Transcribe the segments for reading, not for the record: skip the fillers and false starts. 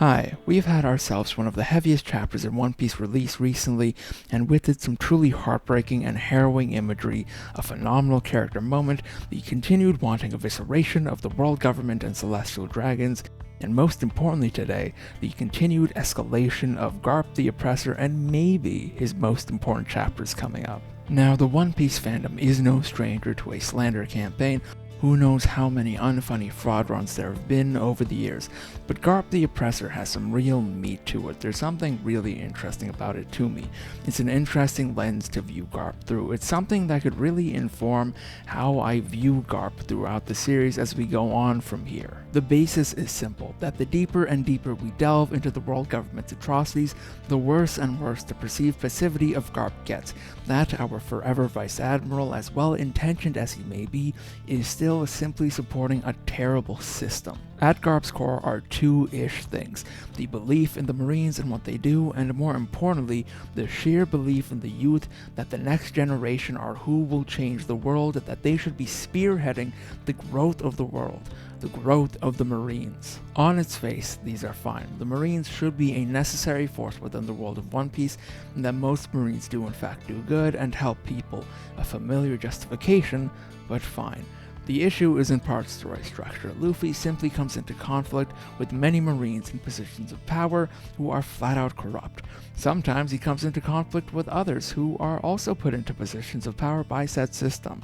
Hi, we've had ourselves one of the heaviest chapters in One Piece released recently, and with it some truly heartbreaking and harrowing imagery, a phenomenal character moment, the continued wanting evisceration of the world government and celestial dragons, and most importantly today, the continued escalation of Garp the Oppressor and maybe his most important chapters coming up. Now, the One Piece fandom is no stranger to a slander campaign. Who knows how many unfunny fraud runs there have been over the years, but Garp the Oppressor has some real meat to it. There's something really interesting about it to me. It's an interesting lens to view Garp through. It's something that could really inform how I view Garp throughout the series as we go on from here. The basis is simple, that the deeper and deeper we delve into the world government's atrocities, the worse and worse the perceived passivity of Garp gets. That our forever Vice Admiral, as well-intentioned as he may be, is still simply supporting a terrible system. At Garp's core are two-ish things: the belief in the Marines and what they do, and more importantly, the sheer belief in the youth that the next generation are who will change the world, that they should be spearheading the growth of the world, the growth of the Marines. On its face, these are fine. The Marines should be a necessary force within the world of One Piece, and that most Marines do in fact do good and help people. A familiar justification, but fine. The issue is in part story structure. Luffy simply comes into conflict with many Marines in positions of power who are flat out corrupt. Sometimes he comes into conflict with others who are also put into positions of power by said system.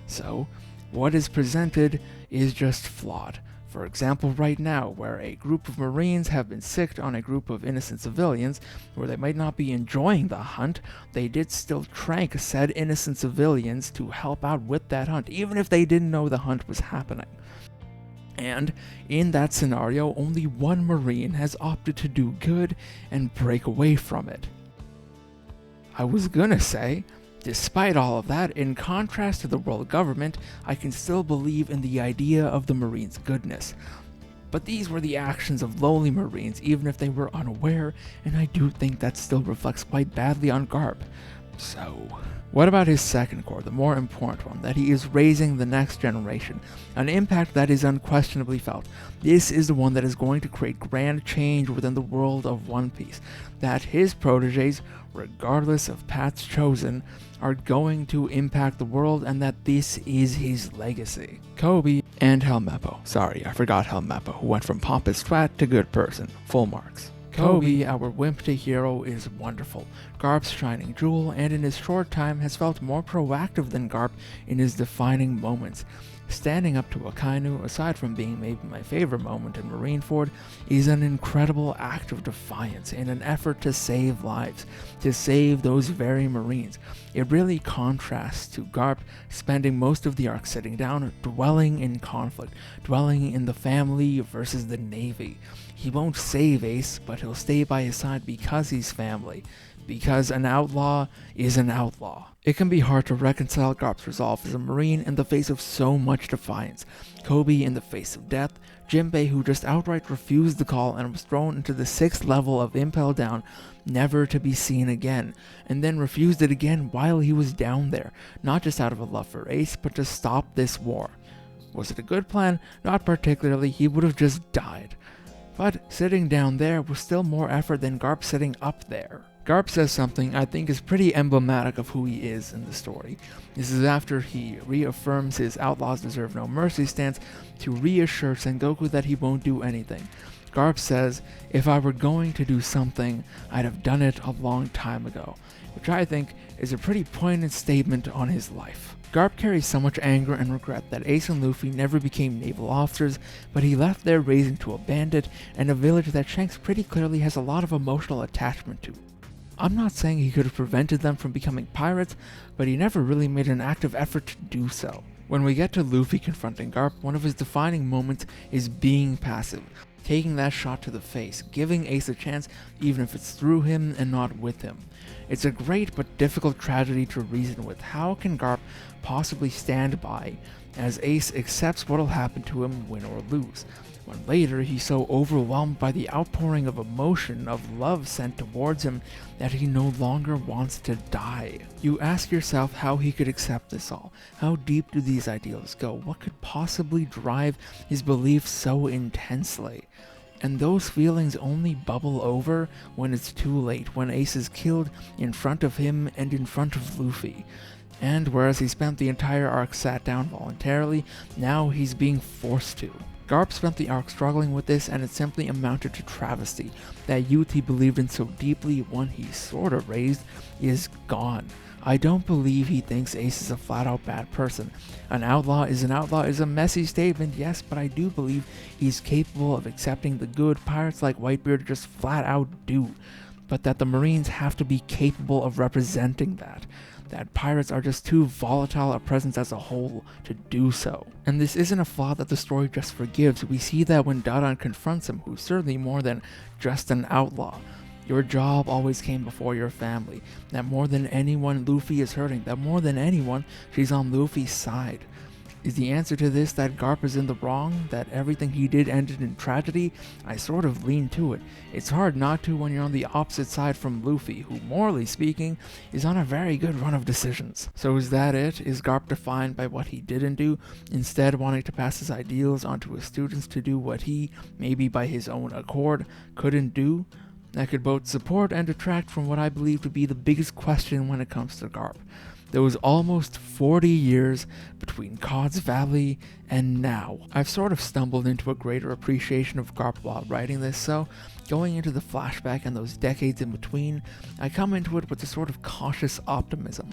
So, what is presented is just flawed. For example, right now, where a group of Marines have been sicked on a group of innocent civilians, where they might not be enjoying the hunt, they did still trank said innocent civilians to help out with that hunt, even if they didn't know the hunt was happening. And in that scenario, only one Marine has opted to do good and break away from it. I was gonna say, despite all of that, in contrast to the world government, I can still believe in the idea of the Marines' goodness. But these were the actions of lowly Marines, even if they were unaware, and I do think that still reflects quite badly on Garp. So, what about his second core, the more important one, that he is raising the next generation, an impact that is unquestionably felt? This is the one that is going to create grand change within the world of One Piece, that his proteges, regardless of paths chosen, are going to impact the world, and that this is his legacy. Kobe and Helmeppo. Sorry, I forgot Helmeppo, who went from pompous twat to good person. Full marks. Kobe, our Wimpy hero, is wonderful, Garp's shining jewel, and in his short time has felt more proactive than Garp in his defining moments. Standing up to Akainu, aside from being maybe my favorite moment in Marineford, is an incredible act of defiance in an effort to save lives, to save those very Marines. It really contrasts to Garp spending most of the arc sitting down, dwelling in conflict, dwelling in the family versus the Navy. He won't save Ace, but he'll stay by his side because he's family. Because an outlaw is an outlaw. It can be hard to reconcile Garp's resolve as a Marine in the face of so much defiance. Kobe in the face of death, Jinbei who just outright refused the call and was thrown into the 6th level of Impel Down, never to be seen again, and then refused it again while he was down there, not just out of a love for Ace, but to stop this war. Was it a good plan? Not particularly, he would have just died. But sitting down there was still more effort than Garp sitting up there. Garp says something I think is pretty emblematic of who he is in the story. This is after he reaffirms his Outlaws Deserve No Mercy stance to reassure Sengoku that he won't do anything. Garp says, "If I were going to do something, I'd have done it a long time ago," which I think is a pretty poignant statement on his life. Garp carries so much anger and regret that Ace and Luffy never became naval officers, but he left there raised into a bandit and a village that Shanks pretty clearly has a lot of emotional attachment to. I'm not saying he could have prevented them from becoming pirates, but he never really made an active effort to do so. When we get to Luffy confronting Garp, one of his defining moments is being passive, taking that shot to the face, giving Ace a chance even if it's through him and not with him. It's a great but difficult tragedy to reason with. How can Garp possibly stand by as Ace accepts what'll happen to him, win or lose, when later he's so overwhelmed by the outpouring of emotion, of love sent towards him, that he no longer wants to die? You ask yourself how he could accept this all. How deep do these ideals go? What could possibly drive his beliefs so intensely? And those feelings only bubble over when it's too late, when Ace is killed in front of him and in front of Luffy. And whereas he spent the entire arc sat down voluntarily, now he's being forced to. Garp spent the arc struggling with this, and it simply amounted to travesty. That youth he believed in so deeply, one he sorta raised, is gone. I don't believe he thinks Ace is a flat-out bad person. An outlaw is a messy statement, yes, but I do believe he's capable of accepting the good pirates like Whitebeard just flat-out do. But that the Marines have to be capable of representing that. That pirates are just too volatile a presence as a whole to do so. And this isn't a flaw that the story just forgives. We see that when Dadan confronts him, who's certainly more than just an outlaw. Your job always came before your family. That more than anyone, Luffy is hurting. That more than anyone, she's on Luffy's side. Is the answer to this that Garp is in the wrong? That everything he did ended in tragedy? I sort of lean to it. It's hard not to when you're on the opposite side from Luffy, who, morally speaking, is on a very good run of decisions. So is that it? Is Garp defined by what he didn't do, instead wanting to pass his ideals onto his students to do what he, maybe by his own accord, couldn't do? That could both support and detract from what I believe to be the biggest question when it comes to Garp. There was almost 40 years between Cod's Valley and now. I've sort of stumbled into a greater appreciation of Garp while writing this, so going into the flashback and those decades in between, I come into it with a sort of cautious optimism.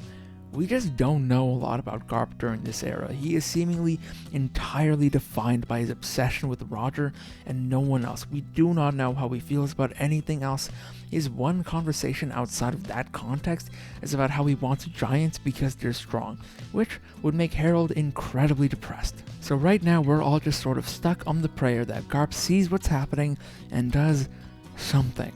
We just don't know a lot about Garp during this era. He is seemingly entirely defined by his obsession with Roger and no one else. We do not know how he feels about anything else. His one conversation outside of that context is about how he wants giants because they're strong, which would make Harold incredibly depressed. So right now we're all just sort of stuck on the prayer that Garp sees what's happening and does something.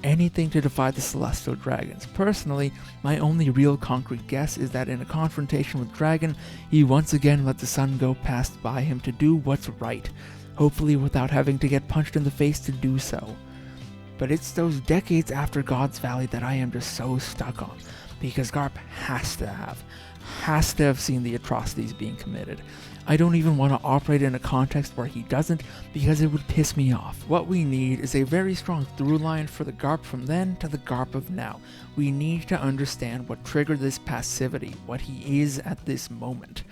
Anything to defy the celestial dragons. Personally, my only real concrete guess is that in a confrontation with Dragon, he once again let the sun go past by him to do what's right, hopefully without having to get punched in the face to do so. But it's those decades after God's Valley that I am just so stuck on, because Garp has to have seen the atrocities being committed. I don't even want to operate in a context where he doesn't, because it would piss me off. What we need is a very strong through line for the Garp from then to the Garp of now. We need to understand what triggered this passivity, what he is at this moment.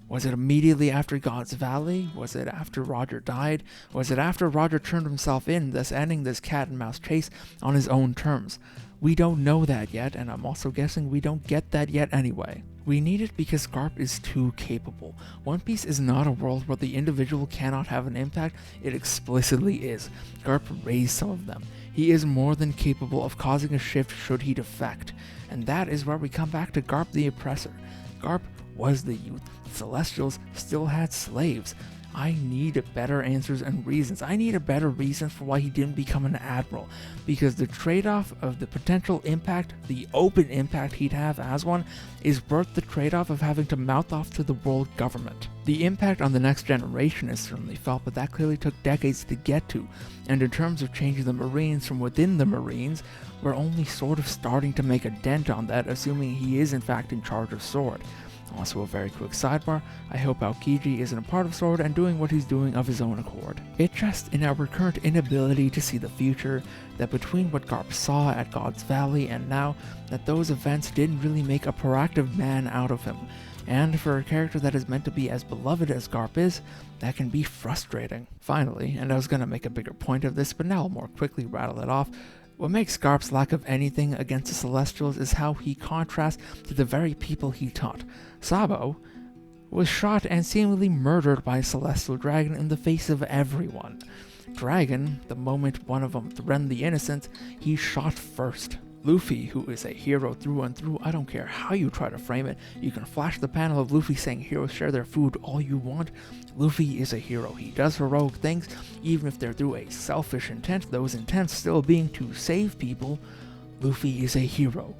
Was it immediately after God's Valley? Was it after Roger died? Was it after Roger turned himself in, thus ending this cat and mouse chase on his own terms? We don't know that yet, and I'm also guessing we don't get that yet anyway. We need it because Garp is too capable. One Piece is not a world where the individual cannot have an impact, it explicitly is. Garp raised some of them. He is more than capable of causing a shift should he defect, and that is where we come back to Garp the Oppressor. Garp was the youth. The Celestials still had slaves. I need better answers and reasons. I need a better reason for why he didn't become an admiral, because the trade-off of the potential impact, the open impact he'd have as one, is worth the trade-off of having to mouth off to the world government. The impact on the next generation is certainly felt, but that clearly took decades to get to, and in terms of changing the Marines from within the Marines, we're only sort of starting to make a dent on that, assuming he is in fact in charge of Sword. Also a very quick sidebar, I hope Aokiji isn't a part of Sword and doing what he's doing of his own accord. It's just in our current inability to see the future, that between what Garp saw at God's Valley and now, that those events didn't really make a proactive man out of him. And for a character that is meant to be as beloved as Garp is, that can be frustrating. Finally, and I was gonna make a bigger point of this, but now I'll more quickly rattle it off, what makes Garp's lack of anything against the Celestials is how he contrasts to the very people he taught. Sabo was shot and seemingly murdered by a Celestial Dragon in the face of everyone. Dragon, the moment one of them threatened the innocents, he shot first. Luffy, who is a hero through and through, I don't care how you try to frame it, you can flash the panel of Luffy saying heroes share their food all you want. Luffy is a hero. He does heroic things, even if they're through a selfish intent, those intents still being to save people. Luffy is a hero.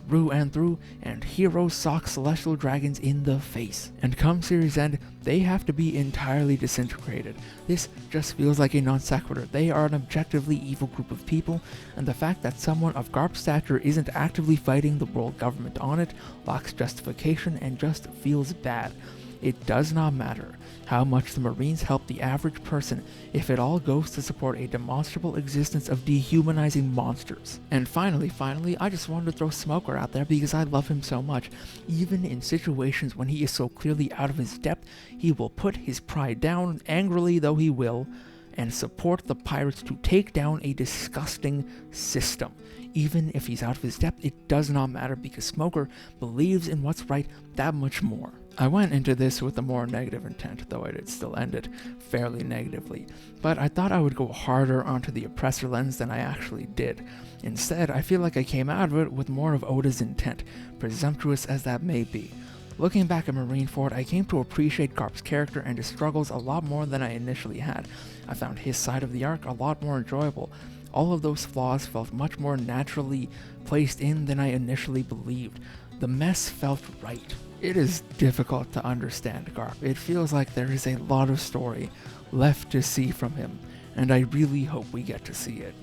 Through and through, and heroes sock celestial dragons in the face. And come series end, they have to be entirely disintegrated. This just feels like a non sequitur. They are an objectively evil group of people, and the fact that someone of Garp's stature isn't actively fighting the world government on it lacks justification and just feels bad. It does not matter how much the Marines help the average person if it all goes to support a demonstrable existence of dehumanizing monsters. And finally, I just wanted to throw Smoker out there because I love him so much. Even in situations when he is so clearly out of his depth, he will put his pride down, angrily though he will, and support the pirates to take down a disgusting system. Even if he's out of his depth, it does not matter because Smoker believes in what's right that much more. I went into this with a more negative intent, though I did still end it fairly negatively, but I thought I would go harder onto the oppressor lens than I actually did. Instead, I feel like I came out of it with more of Oda's intent, presumptuous as that may be. Looking back at Marineford, I came to appreciate Garp's character and his struggles a lot more than I initially had. I found his side of the arc a lot more enjoyable. All of those flaws felt much more naturally placed in than I initially believed. The mess felt right. It is difficult to understand Garp. It feels like there is a lot of story left to see from him, and I really hope we get to see it,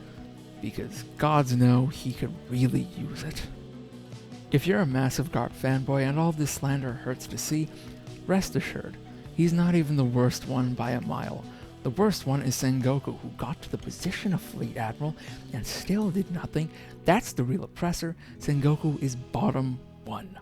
because gods know he could really use it. If you're a massive Garp fanboy and all this slander hurts to see, rest assured, he's not even the worst one by a mile. The worst one is Sengoku, who got to the position of Fleet Admiral and still did nothing. That's the real oppressor. Sengoku is bottom one.